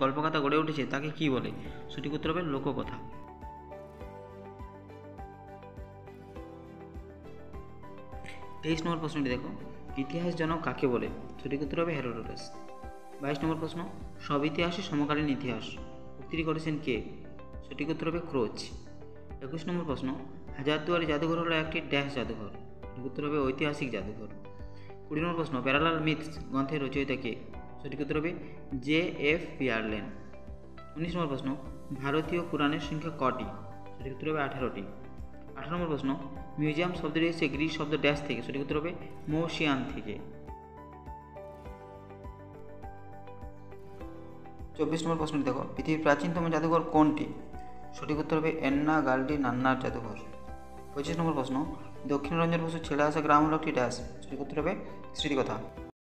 গল্পকথা গড়ে উঠেছে তাকে কি বলে? সঠিক উত্তর হবে লোককথা। 23 নম্বর প্রশ্নটি দেখো, ইতিহাস জনক কাকে বলে? সঠিক উত্তর হবে হেরোডোটাস। 22 নম্বর প্রশ্ন, সব ইতিহাসই সমকালীন ইতিহাস, উক্তিটি করেছেন কে? সঠিক উত্তর হবে ক্রোচ। 21 নম্বর প্রশ্ন, হাজারদুয়ারি জাদুঘর হলো একটি ড্যাশ জাদুঘর, সঠিক উত্তর হবে ঐতিহাসিক জাদুঘর। 20 নম্বর প্রশ্ন, প্যারালাল মিথস গ্রন্থের রচয়িতা কে? সঠিক উত্তর হবে J.F. পিয়ারলেন। 19 নম্বর প্রশ্ন, ভারতীয় পুরাণের সংখ্যা কটি? সঠিক উত্তর হবে 18টি। 18 নম্বর প্রশ্ন, মিউজিয়াম শব্দটি এসেছে গ্রিক শব্দ ড্যাশ থেকে, সঠিক উত্তর হবে মৌসিয়ান থেকে। 24 নম্বর প্রশ্নটি দেখো, পৃথিবীর প্রাচীনতম জাদুঘর কোনটি? সঠিক উত্তর হবে এন্না গাল্ডি নান্নার জাদুঘর। 25 নম্বর প্রশ্ন, দক্ষিণ রঞ্জন বসু ছেড়ে আসা গ্রাম হলো একটি ড্যাশ, সঠিক উত্তর হবে স্মৃতিকথা।